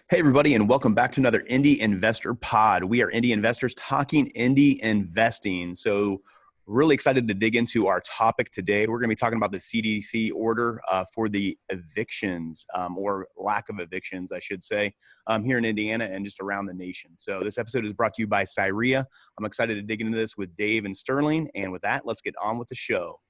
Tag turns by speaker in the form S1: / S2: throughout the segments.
S1: Hey, everybody, and welcome back to another Indy Investor Pod. We are Indy Investors talking Indy investing. So, really excited to dig into our topic today. We're going to be talking about the CDC order for the evictions or lack of evictions, I should say, here in Indiana and just around the nation. So, this episode is brought to you by Cyria. I'm excited to dig into this with Dave and Sterling. And with that, let's get on with the show.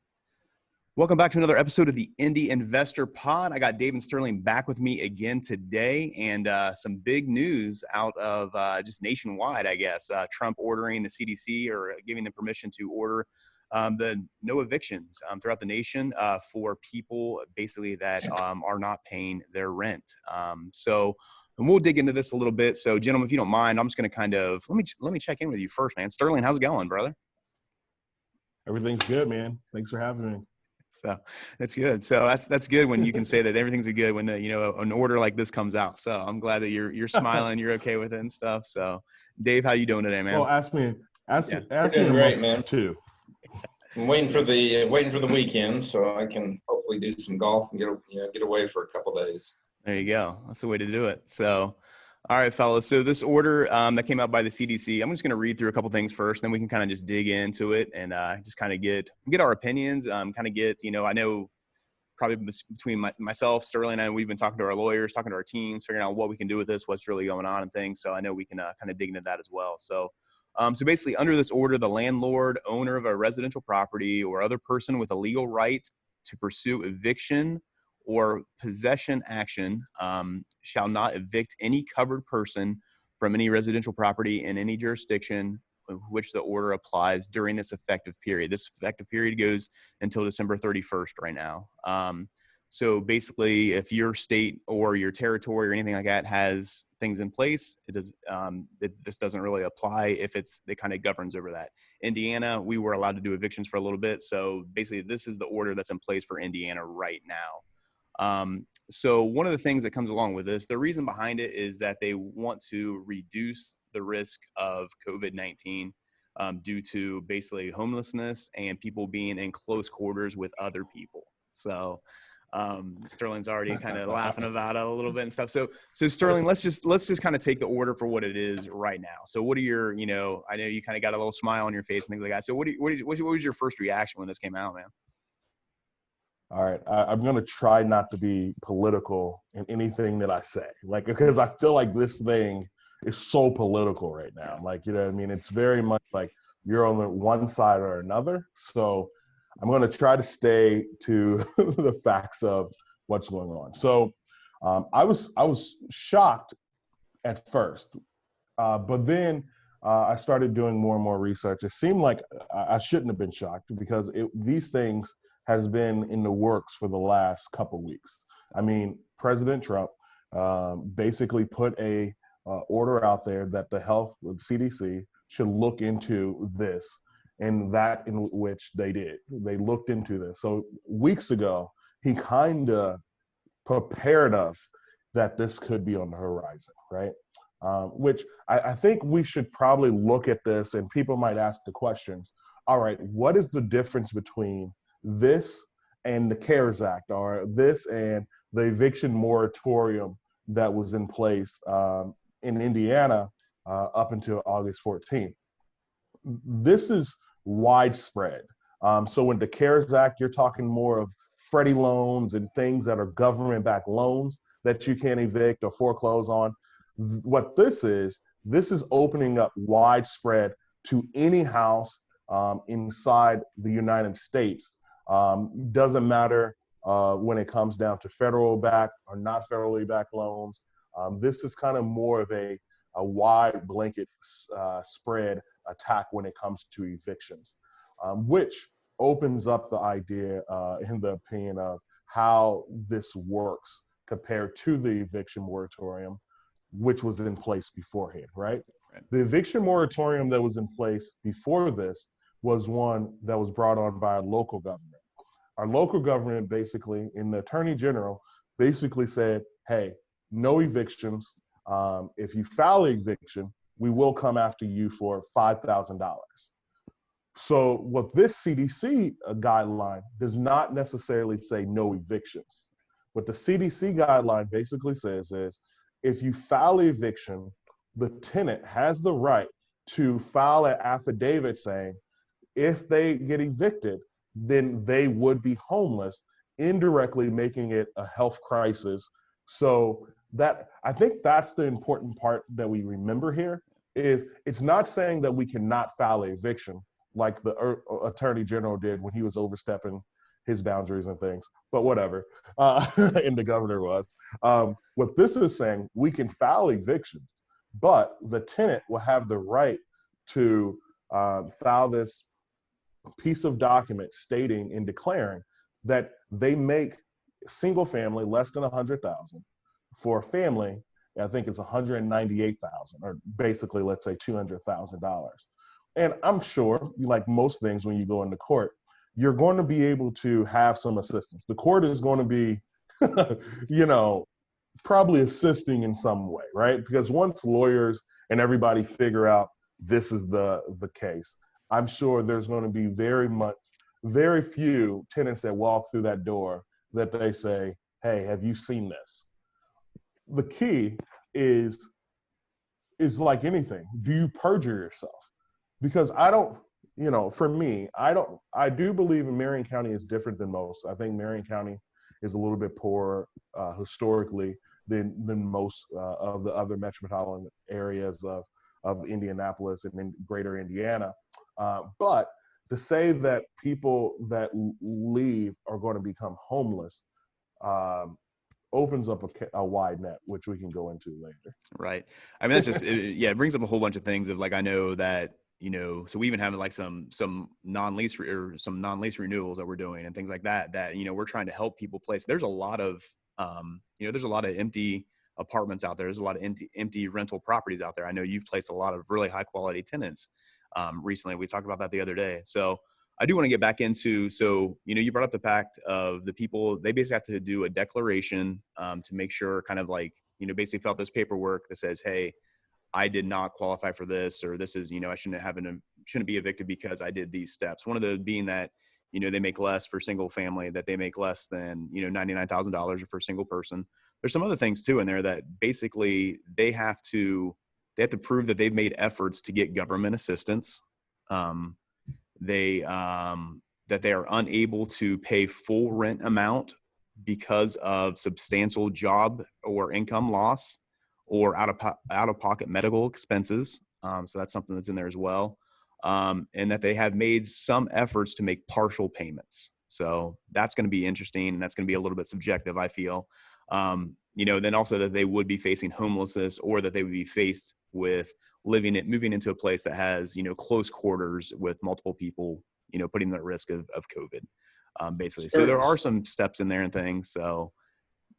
S1: Welcome back to another episode of the Indy Investor Pod. I got Dave and Sterling back with me again today, and some big news out of just nationwide, I guess. Trump ordering the CDC or giving them permission to order the no evictions throughout the nation for people basically that are not paying their rent. And we'll dig into this a little bit. So, gentlemen, if you don't mind, I'm just going to kind of let me check in with you first, man. Sterling, how's it going, brother?
S2: Everything's good, man. Thanks for having me.
S1: So that's good. So that's good when you can say that everything's good when an order like this comes out. So I'm glad that you're smiling, you're okay with it and stuff. So Dave, how you doing today, man?
S2: Well, ask me
S3: Doing great, man.
S2: Too.
S3: I'm waiting for the weekend so I can hopefully do some golf and get away for a couple days.
S1: There you go. That's the way to do it. So, all right, fellas. So this order that came out by the CDC, I'm just going to read through a couple things first, then we can kind of just dig into it and just kind of get our opinions, kind of get, I know probably between myself, Sterling, and we've been talking to our lawyers, talking to our teams, figuring out what we can do with this, what's really going on and things. So I know we can kind of dig into that as well. So basically under this order, the landlord, owner of a residential property or other person with a legal right to pursue eviction or possession action shall not evict any covered person from any residential property in any jurisdiction which the order applies during this effective period. This effective period goes until December 31st right now. So basically, if your state or your territory or anything like that has things in place, this doesn't really apply if it kind of governs over that. Indiana, we were allowed to do evictions for a little bit. So basically, this is the order that's in place for Indiana right now. So one of the things that comes along with this, the reason behind it is that they want to reduce the risk of COVID-19 due to basically homelessness and people being in close quarters with other people. So Sterling's already kind of laughing about it a little bit and stuff. So Sterling, let's just kind of take the order for what it is right now. So what are your, I know you kind of got a little smile on your face and things like that. So what was your first reaction when this came out, man?
S2: All right. I'm going to try not to be political in anything that I say, because I feel like this thing is so political right now. It's very much like you're on the one side or another. So I'm going to try to stay to the facts of what's going on. So I was shocked at first, but then I started doing more and more research. It seemed like I shouldn't have been shocked because these things has been in the works for the last couple of weeks. President Trump basically put a order out there that the CDC should look into this, and that in which they did. They looked into this. So weeks ago, he kind of prepared us that this could be on the horizon, right? Which I think we should probably look at this, and people might ask the questions, all right, what is the difference between this and the CARES Act, or this and the eviction moratorium that was in place in Indiana up until August 14th? This is widespread. So in the CARES Act, you're talking more of Freddie loans and things that are government-backed loans that you can't evict or foreclose on. What this is opening up widespread to any house inside the United States. Doesn't matter when it comes down to federal backed or not federally backed loans. This is kind of more of a wide blanket spread attack when it comes to evictions, which opens up the idea, in the opinion of how this works compared to the eviction moratorium, which was in place beforehand, right? The eviction moratorium that was in place before this was one that was brought on by a local government. Our local government basically, in the Attorney General, basically said, hey, no evictions. If you file an eviction, we will come after you for $5,000. So what this CDC guideline does not necessarily say no evictions. What the CDC guideline basically says is, if you file eviction, the tenant has the right to file an affidavit saying if they get evicted, then they would be homeless, indirectly making it a health crisis. So that, I think that's the important part that we remember here, is it's not saying that we cannot file eviction like the attorney general did when he was overstepping his boundaries and things, but whatever, and the governor was. What this is saying, we can file evictions, but the tenant will have the right to file this piece of document stating and declaring that they make single family less than 100,000. For a family, I think it's 198,000, or basically, let's say $200,000. And I'm sure, like most things, when you go into court, you're going to be able to have some assistance. The court is going to be, probably assisting in some way, right? Because once lawyers and everybody figure out this is the case, I'm sure there's going to be very few tenants that walk through that door that they say, hey, have you seen this? The key is like anything. Do you perjure yourself? Because for me, I do believe in Marion County is different than most. I think Marion County is a little bit poorer historically than most of the other metropolitan areas of Indianapolis and in greater Indiana. But to say that people that leave are going to become homeless opens up a wide net, which we can go into later.
S1: Right. I mean, that's just, it brings up a whole bunch of things of like, I know that, so we even have like some non-lease or some non-lease renewals that we're doing and things like that, we're trying to help people place. There's a lot of, there's a lot of empty apartments out there. There's a lot of empty rental properties out there. I know you've placed a lot of really high quality tenants recently. We talked about that the other day. So I do want to get back into, you brought up the Pact of the people, they basically have to do a declaration to make sure kind of like, basically fill out this paperwork that says, hey, I did not qualify for this, or this is, I shouldn't be evicted because I did these steps. One of those being that, they make less for single family, that they make less than, $99,000 for a single person. There's some other things too in there that basically they have to prove that they've made efforts to get government assistance. That they are unable to pay full rent amount because of substantial job or income loss or out of pocket medical expenses. So that's something that's in there as well. And that they have made some efforts to make partial payments. So that's going to be interesting, and that's going to be a little bit subjective, I feel. Then also that they would be facing homelessness, or that they would be faced with moving into a place that has, close quarters with multiple people, putting them at risk of COVID, basically. Sure. So there are some steps in there and things. So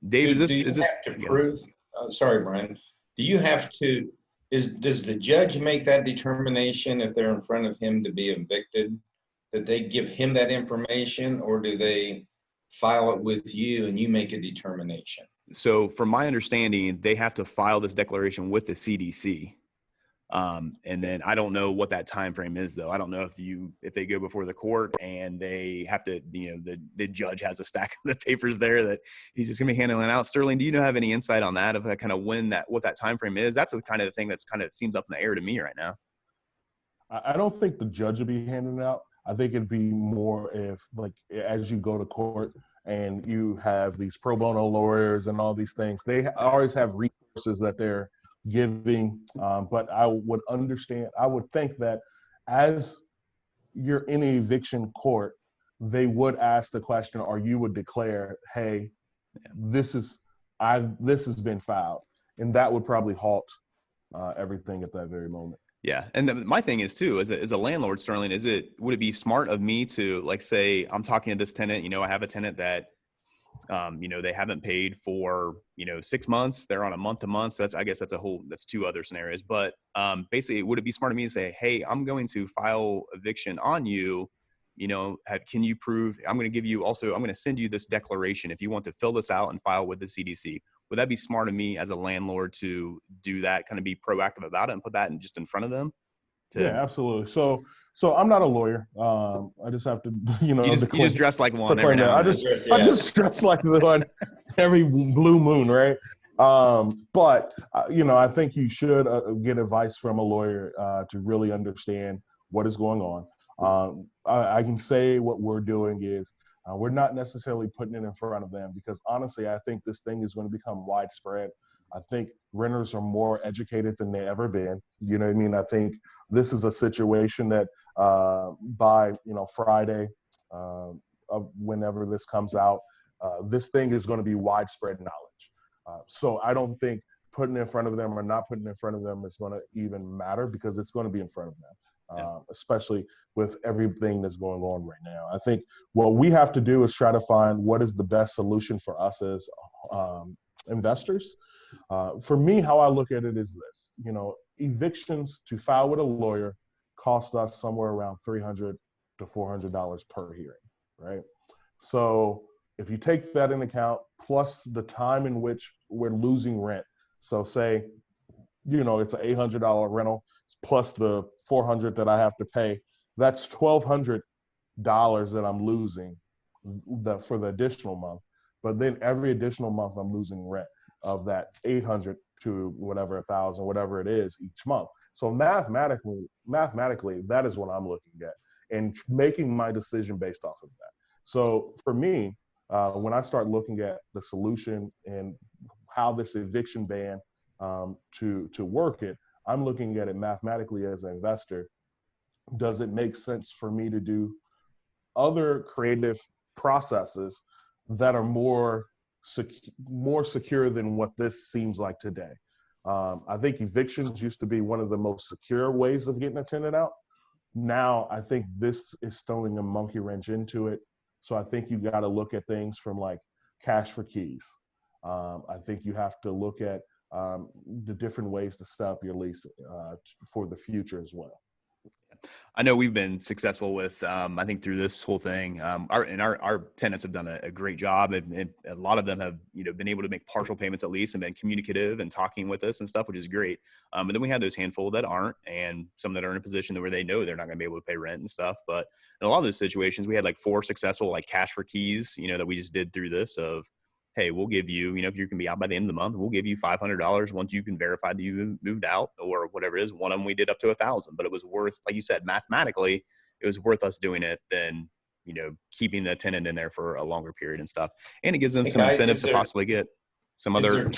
S1: Dave, is this
S3: have to prove? Sorry, Brian. Do you have to? Does the judge make that determination if they're in front of him to be evicted, that they give him that information, or do they file it with you and you make a determination?
S1: So from my understanding, they have to file this declaration with the CDC. And then I don't know what that time frame is, though. I don't know if they go before the court and they have to, the judge has a stack of the papers there that he's just gonna be handling out. Sterling, do you have any insight on that, of kind of what that time frame is? That's the kind of thing that's kind of seems up in the air to me right now.
S2: I don't think the judge would be handing it out. I think it'd be more if, like, as you go to court and you have these pro bono lawyers and all these things, they always have resources that they're giving. But I would think that as you're in an eviction court, they would ask the question, or you would declare, hey, this has been filed. And that would probably halt everything at that very moment.
S1: Yeah. And my thing is too, as a landlord, Sterling, would it be smart of me to, like, say I'm talking to this tenant, I have a tenant that, they haven't paid for, 6 months, they're on a month to month. So that's two other scenarios. But basically, would it be smart of me to say, hey, I'm going to file eviction on you, can you prove, I'm going to send you this declaration if you want to fill this out and file with the CDC. Would that be smart of me as a landlord to do that, kind of be proactive about it and put that in front of them?
S2: Yeah, absolutely. So I'm not a lawyer. I just have to,
S1: you just dress like one every now and then.
S2: I just dress like one every blue moon, right? But I think you should get advice from a lawyer to really understand what is going on. I can say what we're doing is we're not necessarily putting it in front of them because honestly, I think this thing is going to become widespread. I think renters are more educated than they ever been. You know what I mean? I think this is a situation that by Friday of whenever this comes out, this thing is going to be widespread knowledge. So I don't think putting it in front of them or not putting it in front of them is going to even matter because it's going to be in front of them, especially with everything that's going on right now. I think what we have to do is try to find what is the best solution for us as investors. For me, how I look at it is this, evictions to file with a lawyer cost us somewhere around $300 to $400 per hearing, right? So if you take that into account, plus the time in which we're losing rent, so say, it's an $800 rental plus the $400 that I have to pay, that's $1,200 that I'm losing for the additional month. But then every additional month I'm losing rent of that 800 to whatever 1,000, whatever it is each month. So mathematically, that is what I'm looking at and making my decision based off of that. So for me, when I start looking at the solution and how this eviction ban to work it, I'm looking at it mathematically as an investor. Does it make sense for me to do other creative processes that are more secure than what this seems like today? I think evictions used to be one of the most secure ways of getting a tenant out. Now, I think this is throwing a monkey wrench into it. So I think you got to look at things from like cash for keys. I think you have to look at the different ways to stop your lease for the future as well.
S1: I know we've been successful with, I think through this whole thing, our tenants have done a great job, and a lot of them have, been able to make partial payments at least and been communicative and talking with us and stuff, which is great. But then we have those handful that aren't, and some that are in a position where they know they're not going to be able to pay rent and stuff. But in a lot of those situations, we had like 4 successful, like cash for keys, that we just did through this of, hey, we'll give you, if you can be out by the end of the month, we'll give you $500 once you can verify that you moved out or whatever it is. One of them we did up to 1,000, but it was worth, like you said, mathematically, it was worth us doing it than, keeping the tenant in there for a longer period and stuff. And it gives them some incentive to possibly get some other.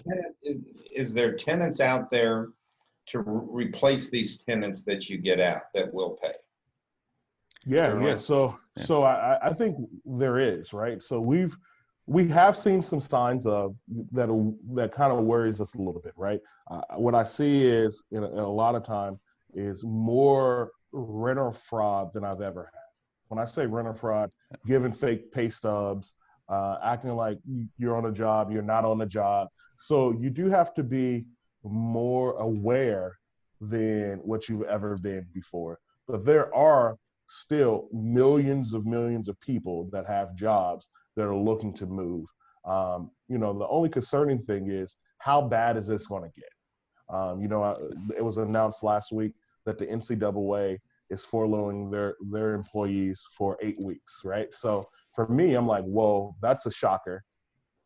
S3: Is there tenants out there to replace these tenants that you get out that will pay?
S2: Yeah. So I think there is, right? So we have seen some signs of that kind of worries us a little bit, right? What I see is in a lot of time is more renter fraud than I've ever had. When I say renter fraud, giving fake pay stubs, acting like you're on a job, you're not on a job. So you do have to be more aware than what you've ever been before. But there are still millions of people that have jobs that are looking to move. The only concerning thing is how bad is this going to get? It was announced last week that the NCAA is furloughing their employees for 8 weeks, right? So for me, I'm like, whoa, that's a shocker.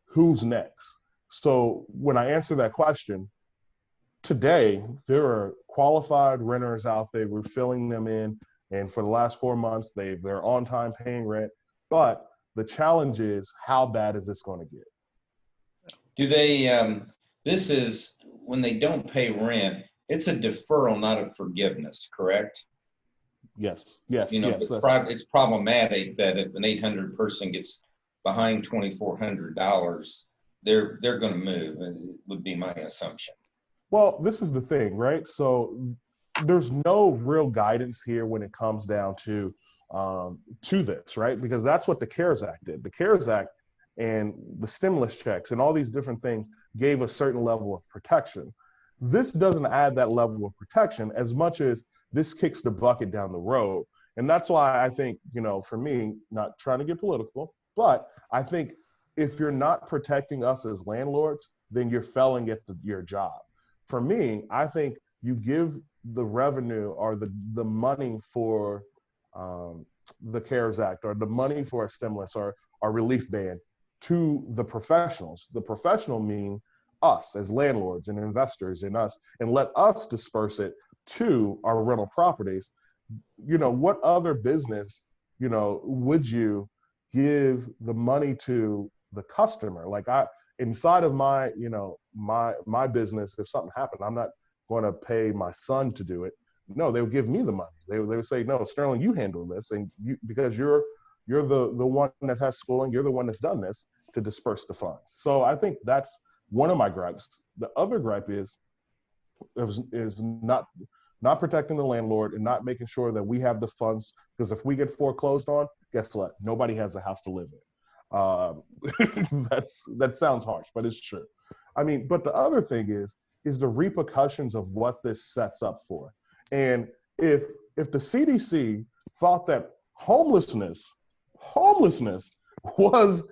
S2: Who's next? So when I answer that question, today, there are qualified renters out there. We're filling them in. And for the last 4 months, they're on time paying rent. But the challenge is, how bad is this going to get?
S3: Do they, this is when they don't pay rent, it's a deferral, not a forgiveness, correct?
S2: Yes.
S3: It's problematic that if an 800 person gets behind $2,400, they're going to move, would be my assumption.
S2: Well, this is the thing, right? So there's no real guidance here when it comes down to this, right? Because that's what the CARES Act did. The CARES Act and the stimulus checks and all these different things gave a certain level of protection. This doesn't add that level of protection as much as this kicks the bucket down the road. And that's why I think, for me, not trying to get political, but I think if you're not protecting us as landlords, then you're failing at your job. For me, I think you give the revenue or the money for the CARES Act or the money for a stimulus or relief ban to the professionals. The professional mean us as landlords and investors in us and let us disperse it to our rental properties, what other business, would you give the money to the customer? Like inside of my, my business, if something happened, I'm not going to pay my son to do it. No, they would give me the money. They would say, no, Sterling, you handle this. And because you're the one that has schooling, you're the one that's done this, to disperse the funds. So I think that's one of my gripes. The other gripe is not protecting the landlord and not making sure that we have the funds, because if we get foreclosed on, guess what? Nobody has a house to live in. That sounds harsh, but it's true. I mean, but the other thing is the repercussions of what this sets up for. And if the CDC thought that homelessness was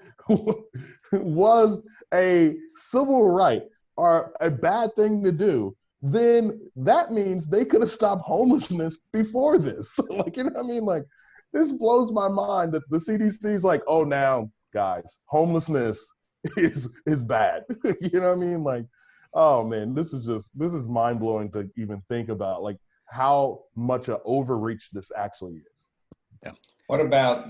S2: a civil right or a bad thing to do, then that means they could have stopped homelessness before this. Like, you know what I mean? Like, this blows my mind that the CDC is like, oh, now, guys, homelessness is bad. You know what I mean? Like, oh man, this is mind blowing to even think about, like, how much an overreach this actually is.
S1: Yeah.
S3: What about,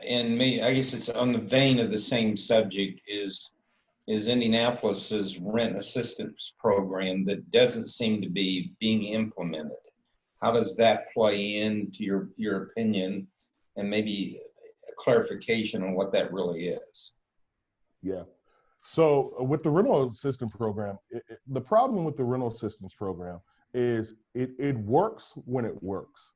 S3: I guess it's on the vein of the same subject, is Indianapolis's rent assistance program that doesn't seem to be being implemented. How does that play into your opinion, and maybe a clarification on what that really is?
S2: Yeah. So with the rental assistance program, the problem with the rental assistance program is it works when it works.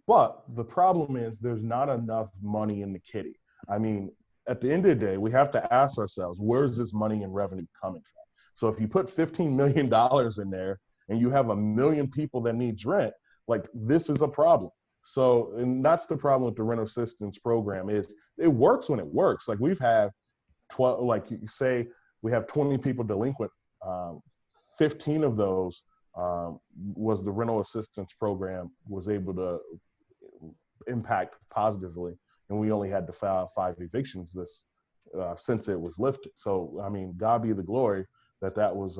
S2: But the problem is there's not enough money in the kitty. I mean, at the end of the day, we have to ask ourselves, where's this money and revenue coming from? So if you put $15 million in there and you have 1 million people that need rent, like, this is a problem. So, and that's the problem with the rental assistance program, is it works when it works. Like, we've had 12, like you say, we have 20 people delinquent. 15 of those was the rental assistance program was able to impact positively. And we only had to file 5 evictions since it was lifted. So, I mean, God be the glory that was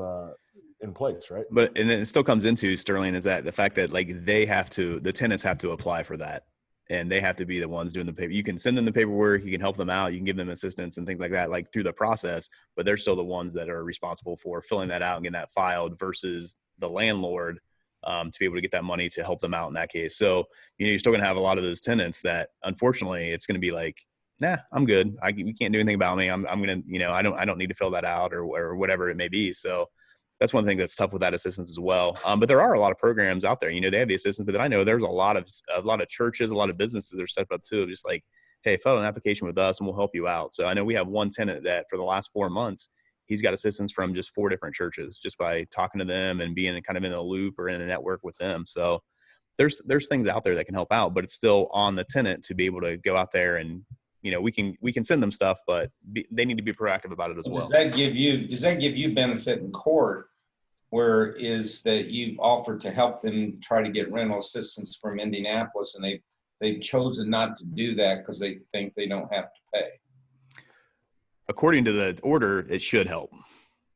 S2: in place, right?
S1: But, and then it still comes into, Sterling, is that the fact that, like, the tenants have to apply for that, and they have to be the ones doing the paper. You can send them the paperwork, you can help them out, you can give them assistance and things like that, like, through the process, but they're still the ones that are responsible for filling that out and getting that filed, versus the landlord to be able to get that money to help them out in that case. So, you're still going to have a lot of those tenants that, unfortunately, it's going to be like, nah, I'm good. You can't do anything about me. I'm going to, I don't need to fill that out, or whatever it may be. So that's one thing that's tough with that assistance as well. But there are a lot of programs out there. They have the assistance, but then I know there's a lot of churches, a lot of businesses that are set up too, just like, hey, fill out an application with us and we'll help you out. So I know we have one tenant that for the last 4 months, he's got assistance from just 4 different churches, just by talking to them and being kind of in a loop or in a network with them. So there's things out there that can help out, but it's still on the tenant to be able to go out there and, we can send them stuff, but they need to be proactive about it as well.
S3: Does that give you benefit in court, where is that you've offered to help them try to get rental assistance from Indianapolis, and they've chosen not to do that because they think they don't have to pay?
S1: According to the order, it should help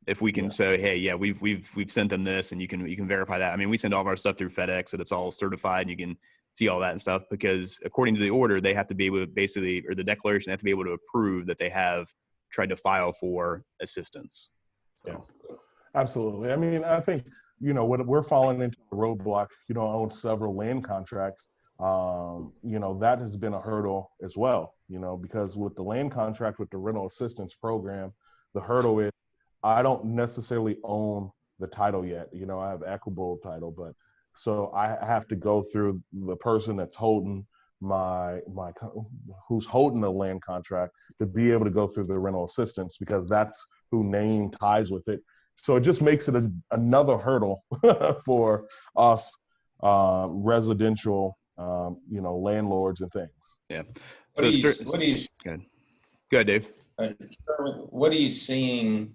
S1: if we can say, hey, yeah, we've sent them this, and you can verify that. I mean, we send all of our stuff through FedEx, that it's all certified, and you can see all that and stuff, because according to the order, they have to be able to basically, or the declaration, they have to be able to approve that they have tried to file for assistance. So.
S2: Yeah, absolutely. I mean, I think, when we're falling into a roadblock, I own several land contracts. That has been a hurdle as well, because with the land contract, with the rental assistance program, the hurdle is I don't necessarily own the title yet. I have equitable title, but so I have to go through the person that's holding who's holding the land contract to be able to go through the rental assistance, because that's who name ties with it. So it just makes it another hurdle for us residential, landlords and things.
S1: Yeah.
S3: What do you
S1: go ahead, Dave.
S3: What are you seeing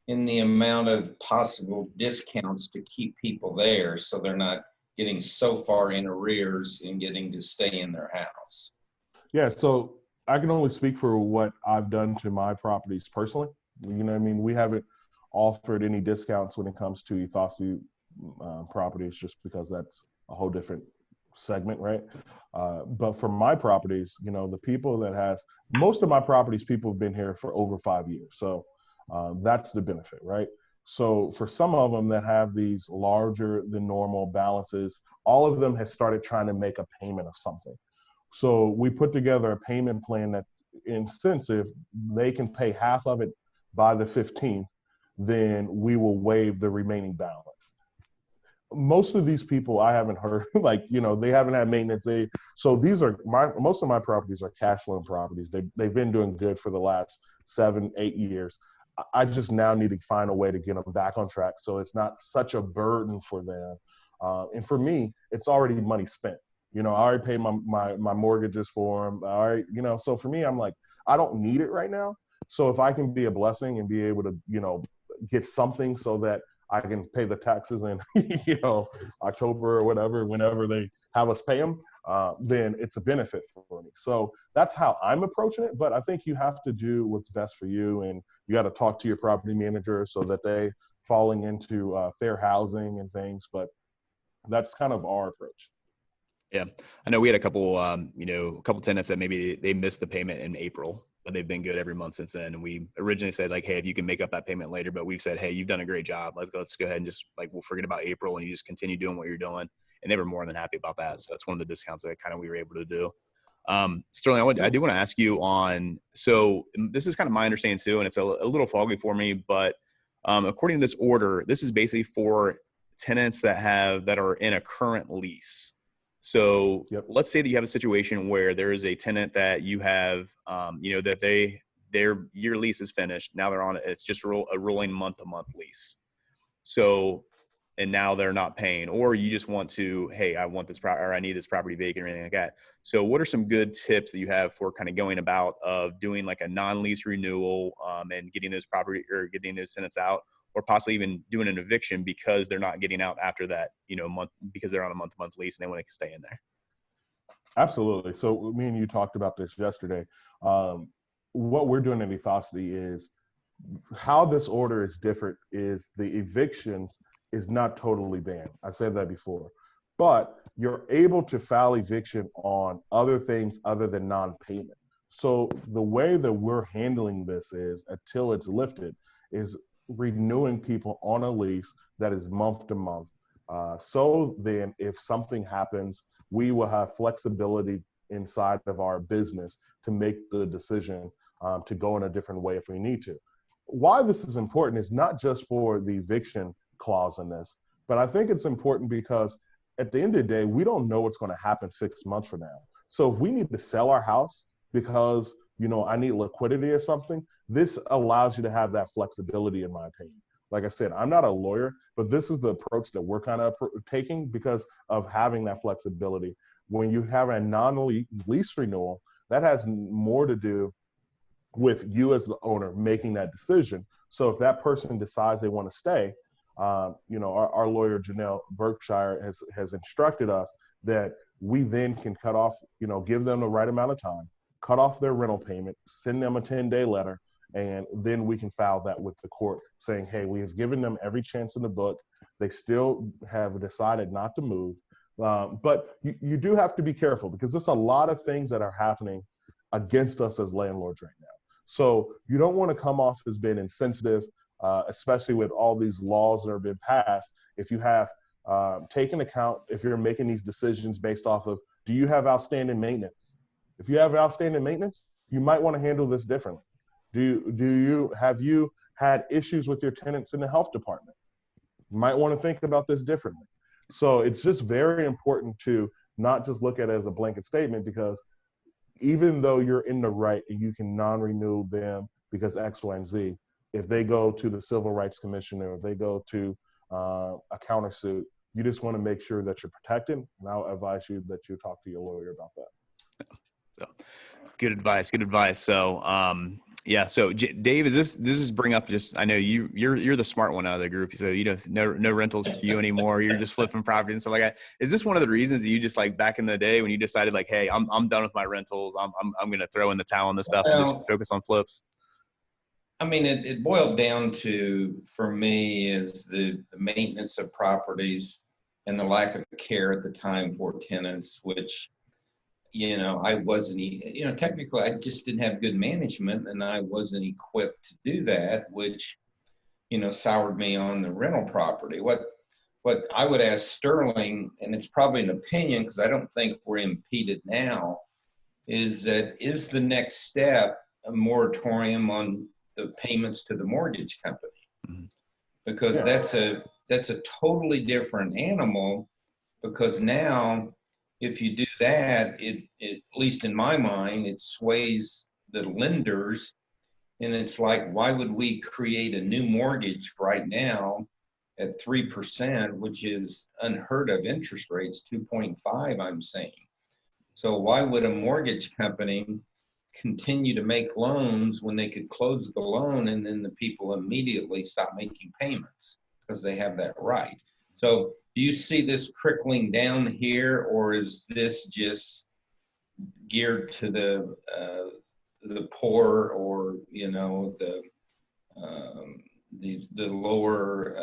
S3: in the amount of possible discounts to keep people there, so they're not getting so far in arrears and getting to stay in their house?
S2: Yeah, so I can only speak for what I've done to my properties personally. We haven't offered any discounts when it comes to Ethosty properties, just because that's a whole different segment, right? But for my properties, the people most of my properties, people have been here for over 5 years. So that's the benefit, right? So for some of them that have these larger than normal balances, all of them have started trying to make a payment of something. So we put together a payment plan that, in sense, if they can pay half of it by the 15th, then we will waive the remaining balance. Most of these people I haven't heard, they haven't had maintenance. So these are most of my properties are cash loan properties. They've been doing good for the last 7-8 years. I just now need to find a way to get them back on track, so it's not such a burden for them. And for me, it's already money spent. I already paid my mortgages for them. All right, so for me, I'm like, I don't need it right now. So if I can be a blessing and be able to, get something so that I can pay the taxes in, October or whatever, whenever they have us pay them, then it's a benefit for me. So that's how I'm approaching it. But I think you have to do what's best for you, and you got to talk to your property manager so that they falling into fair housing and things. But that's kind of our approach.
S1: Yeah. I know we had a couple tenants that maybe they missed the payment in April, but they've been good every month since then. And we originally said, like, hey, if you can make up that payment later, but we've said, hey, you've done a great job. Let's go ahead and just, we'll forget about April and you just continue doing what you're doing. And they were more than happy about that. So that's one of the discounts that we were able to do. Sterling, I do want to ask you so this is kind of my understanding too, and it's a little foggy for me, but according to this order, this is basically for tenants that are in a current lease. So Let's say that you have a situation where there is a tenant that you have, that their year lease is finished. Now they're on it. It's just a rolling month-to-month lease. So, and now they're not paying, or you just want to, hey, I want this or I need this property vacant or anything like that. So what are some good tips that you have for kind of going about of doing like a non-lease renewal and getting those tenants out, or possibly even doing an eviction because they're not getting out after that, month, because they're on a month-to-month lease and they want to stay in there?
S2: Absolutely. So me and you talked about this yesterday. What we're doing at Ethosity is, how this order is different is the evictions is not totally banned. I said that before, but you're able to file eviction on other things other than non-payment. So the way that we're handling this is, until it's lifted, is renewing people on a lease that is month to month. So then if something happens, we will have flexibility inside of our business to make the decision to go in a different way if we need to. Why this is important is not just for the eviction clause in this, but I think it's important because at the end of the day, we don't know what's going to happen 6 months from now. So if we need to sell our house because, I need liquidity or something, this allows you to have that flexibility, in my opinion. Like I said, I'm not a lawyer, but this is the approach that we're kind of taking because of having that flexibility. When you have a non-lease renewal, that has more to do with you as the owner making that decision. So if that person decides they want to stay, our lawyer, Janelle Berkshire, has instructed us that we then can cut off, give them the right amount of time, cut off their rental payment, send them a 10-day letter, and then we can file that with the court saying, hey, we have given them every chance in the book. They still have decided not to move. But you do have to be careful because there's a lot of things that are happening against us as landlords right now. So you don't want to come off as being insensitive, especially with all these laws that have been passed. If you have taken account, if you're making these decisions based off of, do you have outstanding maintenance? If you have outstanding maintenance, you might want to handle this differently. Have you had issues with your tenants in the health department? You might want to think about this differently. So it's just very important to not just look at it as a blanket statement, because even though you're in the right and you can non-renew them because X, Y, and Z, if they go to the Civil Rights Commission or if they go to a countersuit, you just want to make sure that you're protected. And I'll advise you that you talk to your lawyer about that.
S1: So, good advice. So, So Dave, this is bring up just, I know you're the smart one out of the group. So no rentals for you anymore. You're just flipping property and stuff like that. Is this one of the reasons that you just, like, back in the day when you decided, like, hey, I'm done with my rentals. I'm going to throw in the towel on this stuff and just focus on flips?
S3: I mean, it boiled down to, for me, is the maintenance of properties and the lack of care at the time for tenants, which, I wasn't, technically I just didn't have good management and I wasn't equipped to do that, which, soured me on the rental property. What I would ask Sterling, and it's probably an opinion because I don't think we're impeded now, is the next step a moratorium on the payments to the mortgage company?
S1: Mhm.
S3: Because
S2: Yeah.
S3: that's a totally different animal, because now if you do that, it at least in my mind, it sways the lenders. And it's like, why would we create a new mortgage right now at 3%, which is unheard of interest rates, 2.5, I'm saying. So why would a mortgage company continue to make loans when they could close the loan and then the people immediately stop making payments because they have that right? So do you see this trickling down here, or is this just geared to the poor, or the lower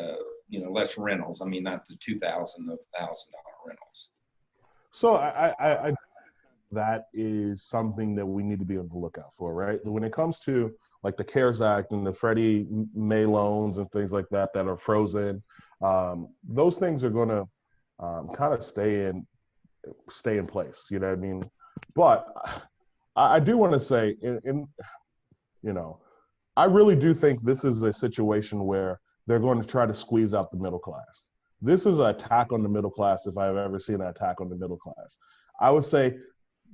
S3: less rentals? I mean, not the $2,000, the $1,000 rentals.
S2: So I that is something that we need to be on the lookout for, right? When it comes to like the CARES Act and the Freddie May loans and things like that that are frozen, those things are going to kind of stay in place. You know what I mean? But I do want to say, I really do think this is a situation where they're going to try to squeeze out the middle class. This is an attack on the middle class if I've ever seen an attack on the middle class. I would say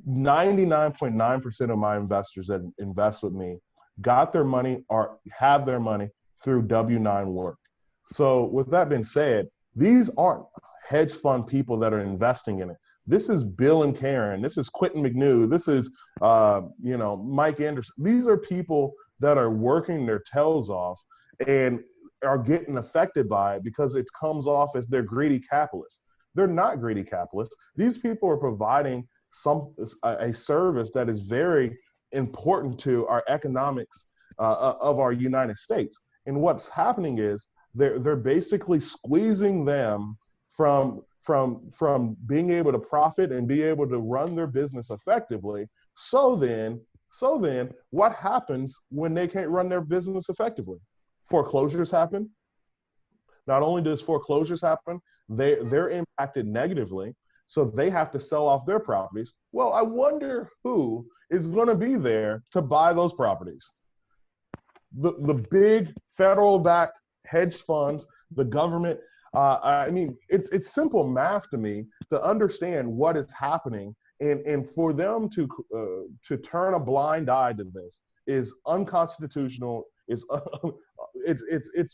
S2: 99.9% of my investors that invest with me got their money or have their money through W-9 work. So with that being said, these aren't hedge fund people that are investing in it. This is Bill and Karen. This is Quentin McNew. This is, Mike Anderson. These are people that are working their tails off and are getting affected by it because it comes off as they're greedy capitalists. They're not greedy capitalists. These people are providing a service that is very important to our economics of our United States. And what's happening is they're basically squeezing them from being able to profit and be able to run their business effectively. So then what happens when they can't run their business effectively? Foreclosures happen. Not only does foreclosures happen, they're impacted negatively. So they have to sell off their properties. Well, I wonder who is going to be there to buy those properties. The big federal-backed hedge funds, the government. I mean, it's simple math to me to understand what is happening, and for them to turn a blind eye to this is unconstitutional. It's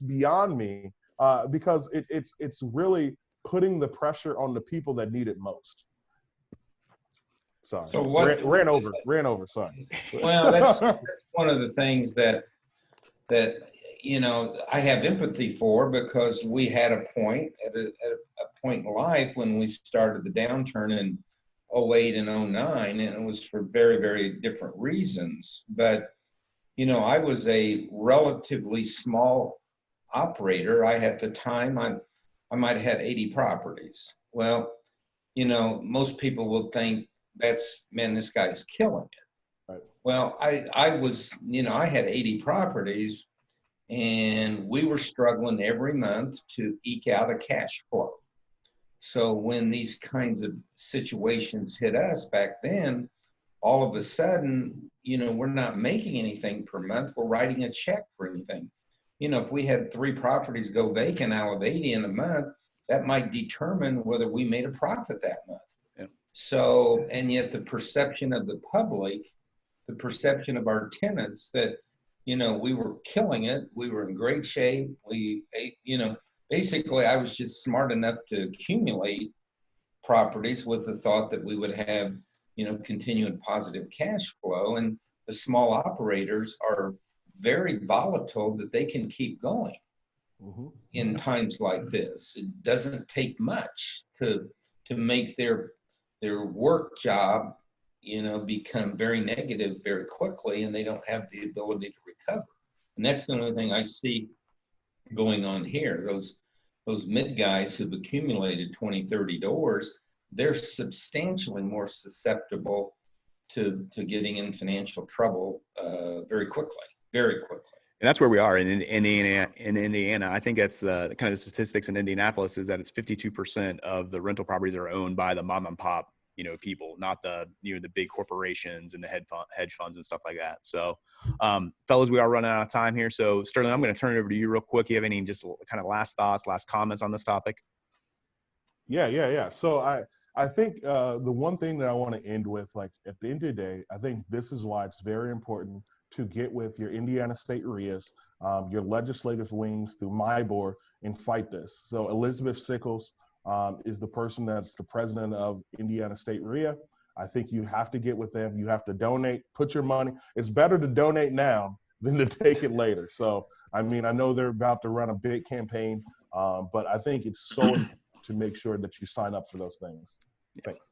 S2: beyond me because it's really putting the pressure on the people that need it most. Sorry,
S3: So
S2: ran over. Sorry.
S3: Well, that's one of the things that I have empathy for, because we had a point at a point in life when we started the downturn in 08 and 09, and it was for very, very different reasons. But I was a relatively small operator. At the time, I might have had 80 properties. Well, most people will think man, this guy's killing it.
S2: Right.
S3: Well, I was, I had 80 properties, and we were struggling every month to eke out a cash flow. So when these kinds of situations hit us back then, all of a sudden, we're not making anything per month. We're writing a check for anything. If we had 3 properties go vacant out of 80 in a month, that might determine whether we made a profit that month.
S1: Yeah.
S3: So, and yet the perception of the public, the perception of our tenants that, we were killing it. We were in great shape. Basically I was just smart enough to accumulate properties with the thought that we would have, continuing positive cash flow. And the small operators are very volatile, that they can keep going in times like this. It doesn't take much to make their work job, become very negative very quickly, and they don't have the ability to recover. And that's the only thing I see going on here. Those mid guys who've accumulated 20, 30 doors, they're substantially more susceptible to getting in financial trouble very quickly, very quickly.
S1: And that's where we are in Indiana. In Indiana, I think that's the kind of the statistics in Indianapolis is that it's 52% of the rental properties are owned by the mom and pop, people, not the the big corporations and the hedge funds and stuff like that. So, fellas, we are running out of time here. So, Sterling, I'm going to turn it over to you real quick. You have any just kind of last thoughts, last comments on this topic?
S2: Yeah. So I think the one thing that I want to end with, like at the end of the day, I think this is why it's very important to get with your Indiana State RIAs, your legislative wings through my board and fight this. So Elizabeth Sickles is the person that's the president of Indiana State RIA. I think you have to get with them. You have to donate, put your money. It's better to donate now than to take it later. So, I mean, I know they're about to run a big campaign, but I think it's so important to make sure that you sign up for those things. Thanks.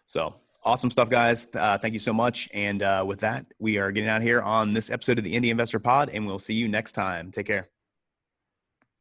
S1: So awesome stuff, guys. Thank you so much. And with that, we are getting out here on this episode of the Indy Investor Pod, and we'll see you next time. Take care.